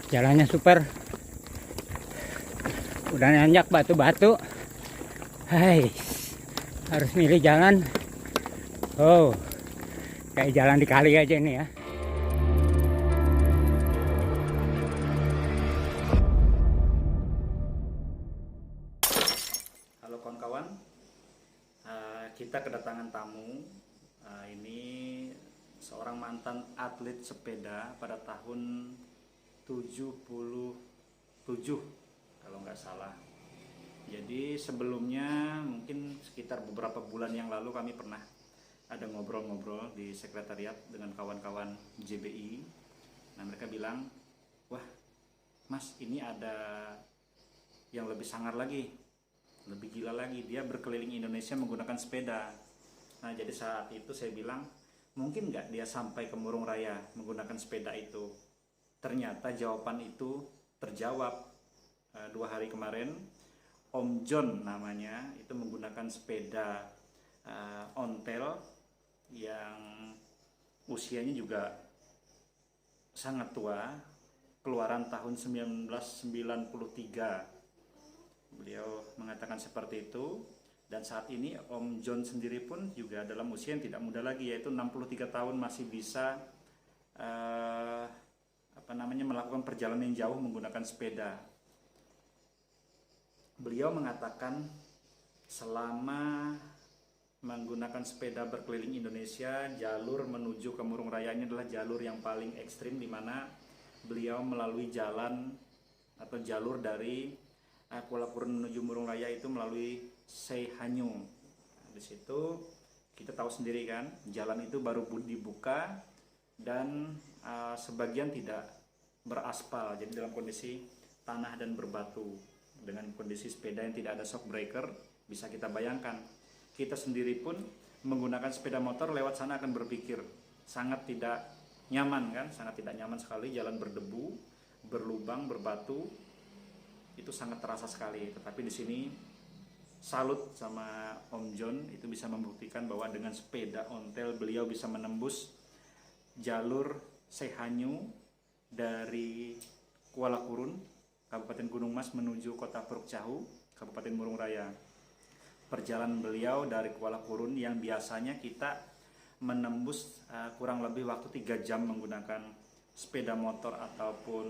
Jalannya super. Udah nanjak batu-batu. Hai, harus milih jalan. Oh, kayak jalan di kali aja ini ya. Halo kawan-kawan, kita kedatangan tamu. Ini seorang mantan atlet sepeda pada tahun 77 kalau nggak salah. Jadi sebelumnya mungkin sekitar beberapa bulan yang lalu kami pernah ada ngobrol-ngobrol di sekretariat dengan kawan-kawan JBI. Nah, mereka bilang, wah mas, ini ada yang lebih sangar lagi, lebih gila lagi, dia berkeliling Indonesia menggunakan sepeda. Nah, jadi saat itu saya bilang, mungkin nggak dia sampai ke Murung Raya menggunakan sepeda itu. Ternyata jawaban itu terjawab 2 hari kemarin. Om John namanya, itu menggunakan sepeda ontel yang usianya juga sangat tua, keluaran tahun 1993. Beliau mengatakan seperti itu. Dan saat ini Om John sendiri pun juga dalam usia yang tidak muda lagi, yaitu 63 tahun, masih bisa melakukan perjalanan yang jauh menggunakan sepeda. Beliau mengatakan selama menggunakan sepeda berkeliling Indonesia, jalur menuju ke Murung Raya ini adalah jalur yang paling ekstrim, di mana beliau melalui jalan atau jalur dari Kuala Kurun menuju Murung Raya itu melalui Seihanyu. Di situ kita tahu sendiri kan, jalan itu baru dibuka dan sebagian tidak beraspal, jadi dalam kondisi tanah dan berbatu. Dengan kondisi sepeda yang tidak ada shock breaker, bisa kita bayangkan, kita sendiri pun menggunakan sepeda motor lewat sana akan berpikir sangat tidak nyaman kan, sangat tidak nyaman sekali, jalan berdebu, berlubang, berbatu, itu sangat terasa sekali. Tetapi di sini salut sama Om John, itu bisa membuktikan bahwa dengan sepeda ontel beliau bisa menembus jalur Seihanyu dari Kuala Kurun, Kabupaten Gunung Mas menuju Kota Puruk Cahu, Kabupaten Murung Raya. Perjalanan beliau dari Kuala Kurun yang biasanya kita menembus kurang lebih waktu 3 jam menggunakan sepeda motor ataupun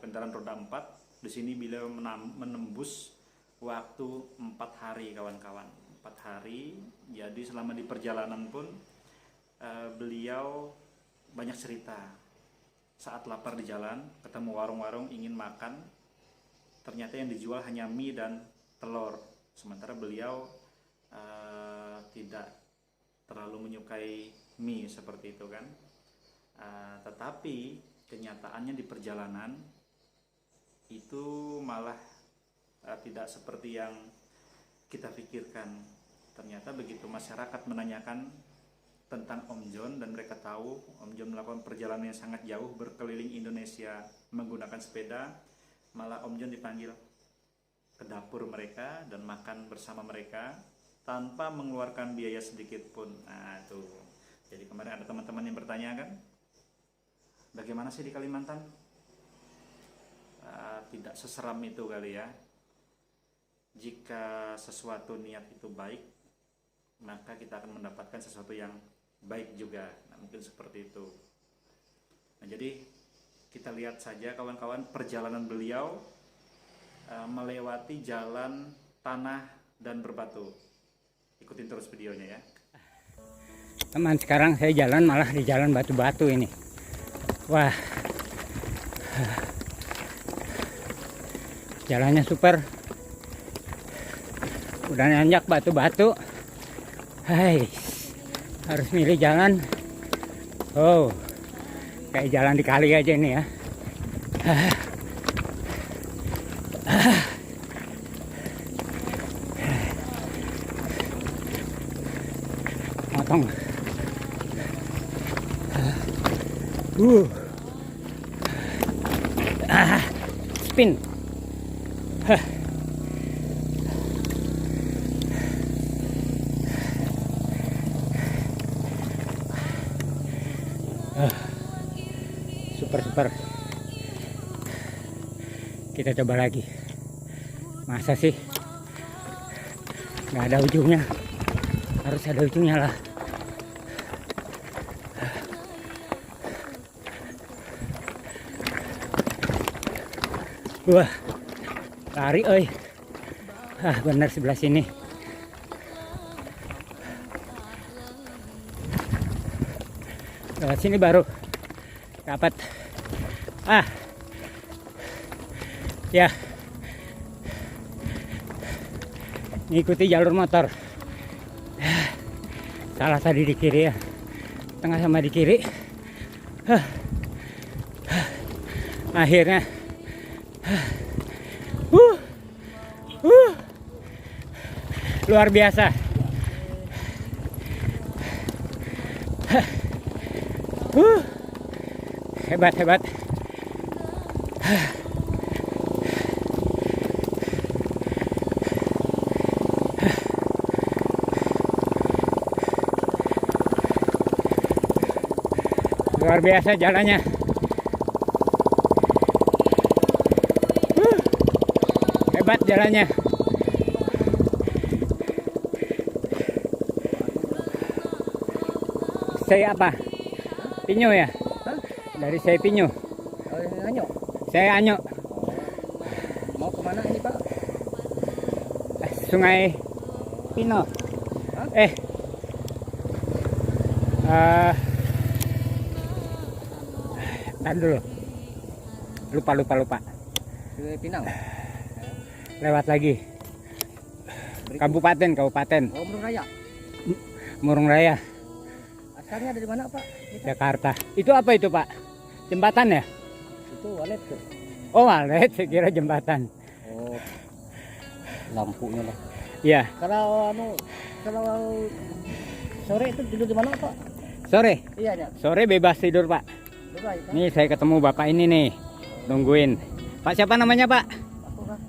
kendaraan roda 4. Di sini beliau menembus waktu 4 hari kawan-kawan. 4 hari, jadi selama di perjalanan pun beliau banyak cerita. Saat lapar di jalan, ketemu warung-warung ingin makan, ternyata yang dijual hanya mie dan telur. Sementara beliau tidak terlalu menyukai mie seperti itu kan. Tetapi kenyataannya di perjalanan itu malah tidak seperti yang kita pikirkan. Ternyata begitu masyarakat menanyakan tentang Om John dan mereka tahu Om John melakukan perjalanan yang sangat jauh berkeliling Indonesia menggunakan sepeda, malah Om John dipanggil ke dapur mereka dan makan bersama mereka tanpa mengeluarkan biaya sedikit pun. Nah tuh, jadi kemarin ada teman-teman yang bertanya kan, bagaimana sih di Kalimantan? Tidak seseram itu kali ya. Jika sesuatu niat itu baik, maka kita akan mendapatkan sesuatu yang baik juga. Nah, mungkin seperti itu. Nah, jadi kita lihat saja kawan-kawan perjalanan beliau melewati jalan tanah dan berbatu. Ikutin terus videonya ya. Teman, sekarang saya jalan malah di jalan batu-batu ini. Wah, jalannya super. Udah nanjak batu-batu. Hai, harus milih jalan. Oh, kayak jalan di kali aja ini ya. Motong. Spin. Super. Kita coba lagi. Masa sih nggak ada ujungnya? Harus ada ujungnya lah. Wah, lari oi. Bener sebelah sini. Lewat sini baru dapat. Ya, ngikuti jalur motor. Salah tadi di kiri ya, tengah sama di kiri. Akhirnya luar biasa. Hebat. Luar biasa jalannya. Hebat jalannya. Saya apa? Pinyo ya? Hah? Dari saya Pinyo. Oh, ini Anyo. Saya Anyo. Mau kemana ini Pak? Sungai Pino. Hah? Tahan dulu. Lupa. Ke Pinang. Lewat lagi. Kabupaten. Oh, Murung Raya. Murung Raya, Asalnya dari mana Pak? Kita? Jakarta. Itu apa itu Pak? Jembatan ya? Itu walet tuh. Oh walet, saya kira jembatan. Oh, lampunya lah. Iya. Kalau sore itu tidur di mana Pak? Sore. Iya ya. Sore bebas tidur Pak. Coba ya. Nih saya ketemu bapak ini nih, nungguin. Pak siapa namanya Pak? Aku Pak.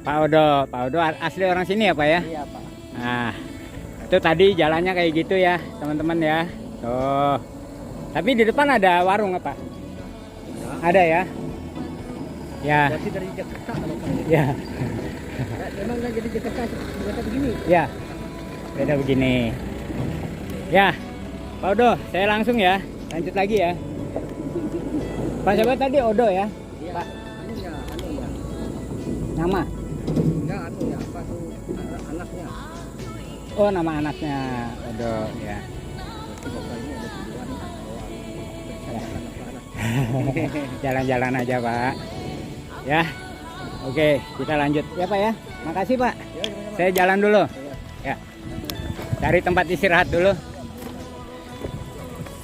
Pak Odo. Pak Odo asli orang sini ya Pak ya? Iya Pak. Nah, itu tadi jalannya kayak gitu ya teman-teman ya. Tuh. Tapi di depan ada warung apa? Ya. Ada ya? Ya. Berarti dari Jakarta kalau Pak. Ya. Memang nggak jadi Jakarta begini. Ya. Beda begini. Ya. Pak Odo, saya langsung ya. Lanjut lagi ya. Pak siapa tadi Odo ya? Iya. Pak. Anu ya. Nama? Enggak anu ya, apa tuh anaknya. Oh, nama anaknya Odo ya. Berarti bapaknya ada tujuan Jalan-jalan aja Pak. Ya. Oke, kita lanjut ya Pak ya. Makasih Pak. Ya, gimana, Pak? Saya jalan dulu. Ya. Ya. Cari tempat istirahat dulu.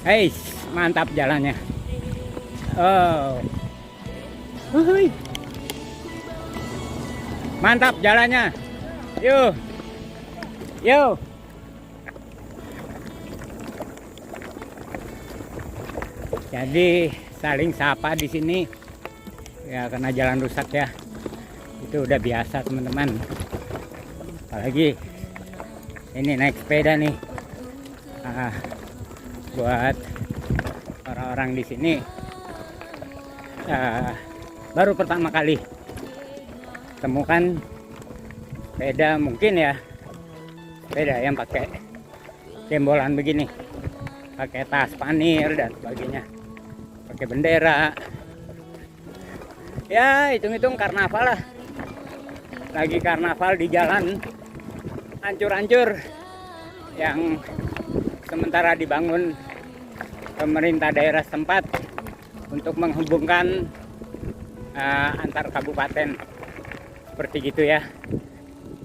Hei, mantap jalannya. Oh. Wuhui. Mantap jalannya. Yuk. Jadi saling sapa di sini. Ya karena jalan rusak ya. Itu udah biasa teman-teman. Apalagi ini naik sepeda nih. Buat orang-orang di sini baru pertama kali temukan sepeda, mungkin ya sepeda yang pakai gembolan begini, pakai tas panir dan sebagainya, pakai bendera. Ya hitung-hitung karnaval lah, lagi karnaval di jalan hancur-hancur yang sementara dibangun pemerintah daerah setempat untuk menghubungkan antar kabupaten, seperti gitu ya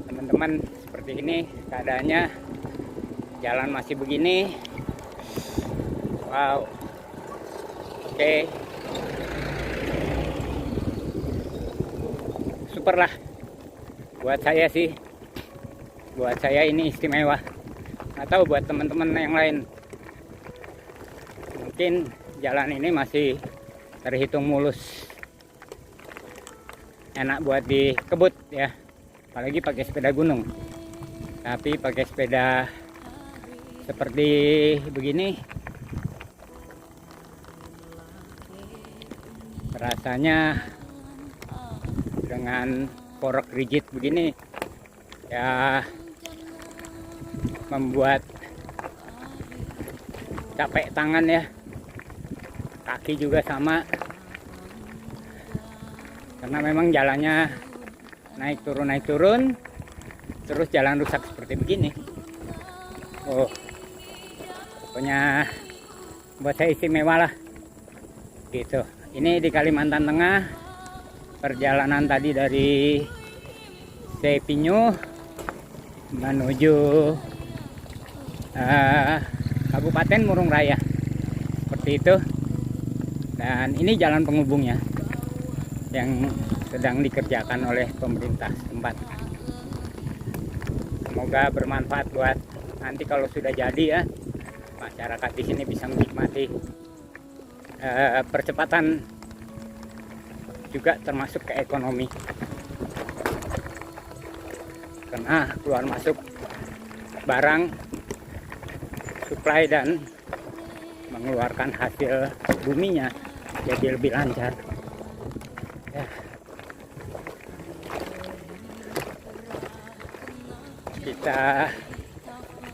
teman-teman. Seperti ini keadaannya, jalan masih begini. Wow. Oke. Super lah buat saya sih, buat saya ini istimewa. Atau buat teman-teman yang lain, mungkin jalan ini masih terhitung mulus, enak buat dikebut ya, apalagi pakai sepeda gunung. Tapi pakai sepeda seperti begini rasanya dengan porok rigid begini ya membuat capek tangan ya, kaki juga sama, karena memang jalannya naik turun, terus jalan rusak seperti begini. Oh, pokoknya buat saya istimewa lah gitu. Ini di Kalimantan Tengah, perjalanan tadi dari Sepinyo menuju Kabupaten Murung Raya, seperti itu. Dan ini jalan penghubungnya yang sedang dikerjakan oleh pemerintah setempat. Semoga bermanfaat buat nanti kalau sudah jadi ya, masyarakat di sini bisa menikmati percepatan juga termasuk ke ekonomi, karena keluar masuk barang, supply dan mengeluarkan hasil buminya jadi lebih lancar ya.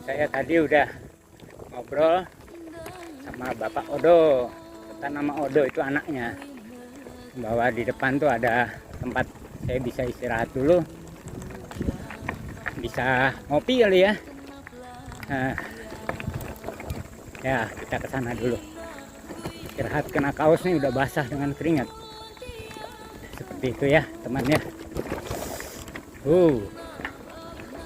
Saya tadi udah ngobrol sama Bapak Odo, kata nama Odo itu anaknya, bahwa di depan tuh ada tempat saya bisa istirahat dulu, bisa ngopi kali ya. Nah, ya kita ke sana dulu istirahat, kena kaos nih udah basah dengan keringat. Seperti itu ya teman ya.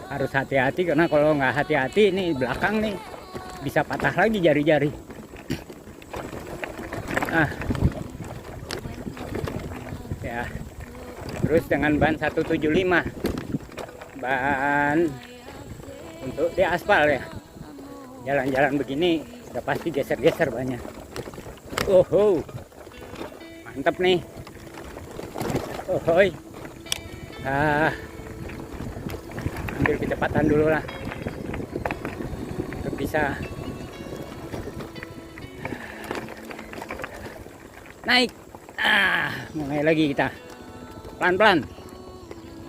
Harus hati-hati, karena kalau nggak hati-hati ini belakang nih bisa patah lagi jari-jari. Ya, terus dengan ban 175, ban untuk di aspal ya, jalan-jalan begini udah pasti geser-geser banyak. Mantap nih. Ambil kecepatan dulu lah untuk bisa naik. Mulai lagi kita pelan-pelan,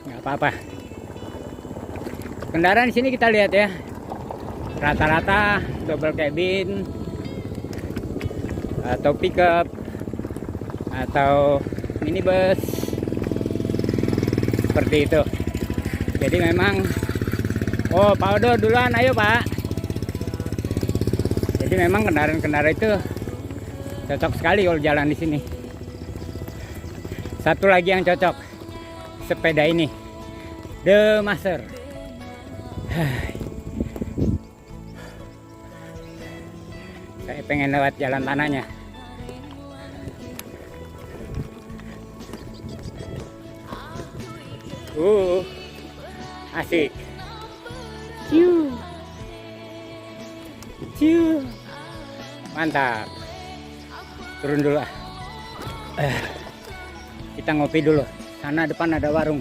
nggak apa-apa. Kendaraan di sini kita lihat ya, rata-rata double cabin atau pickup atau minibus seperti itu. Jadi memang Pak Odo duluan, ayo Pak. Jadi memang kendaraan-kendaraan itu cocok sekali kalau jalan di sini. Satu lagi yang cocok, sepeda ini, The Master. Saya pengen lewat jalan tanahnya. Asik. Ciu. Mantap. Turun dulu. Kita ngopi dulu. Sana depan ada warung.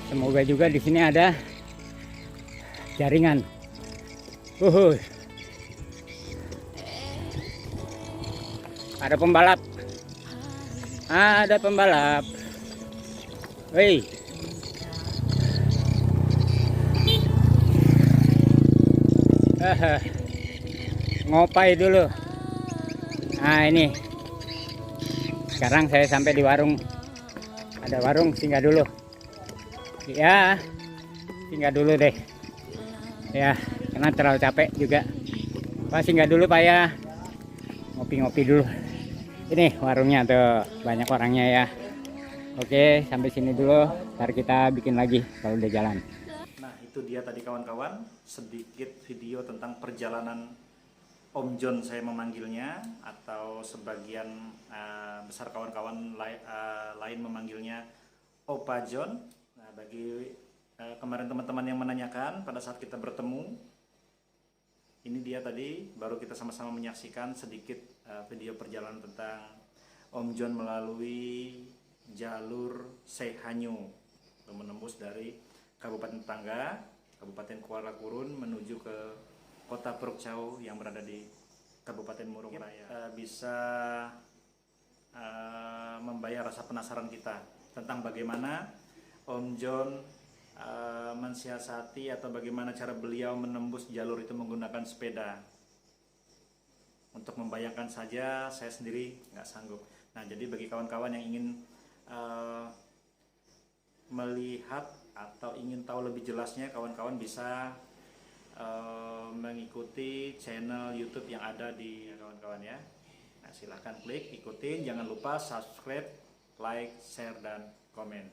Semoga juga di sini ada jaringan. Ada pembalap. Ada pembalap. Woi. Ngopai dulu. Nah ini. Sekarang saya sampai di warung. Ada warung, singgah dulu. Ya, singgah dulu deh. Ya, karena terlalu capek juga. Pak, singgah dulu Pak ya. Ngopi-ngopi dulu. Ini warungnya tuh, banyak orangnya ya. Oke, sampai sini dulu. Ntar kita bikin lagi kalau udah jalan. Nah, itu dia tadi kawan-kawan, sedikit video tentang perjalanan Om John saya memanggilnya, atau sebagian besar kawan-kawan lain memanggilnya Opa John. Nah, bagi kemarin teman-teman yang menanyakan pada saat kita bertemu, ini dia tadi baru kita sama-sama menyaksikan sedikit video perjalanan tentang Om John melalui jalur Sehanyo, menembus dari kabupaten tetangga, Kabupaten Kuala Kurun menuju ke Kota Puruk Chau yang berada di Kabupaten Murung Raya. Bisa membayar rasa penasaran kita tentang bagaimana Om John mensiasati atau bagaimana cara beliau menembus jalur itu menggunakan sepeda. Untuk membayangkan saja saya sendiri nggak sanggup. Nah, jadi bagi kawan-kawan yang ingin melihat atau ingin tahu lebih jelasnya, kawan-kawan bisa mengikuti channel YouTube yang ada di kawan-kawan ya. Nah, silahkan klik, ikutin, jangan lupa subscribe, like, share, dan komen.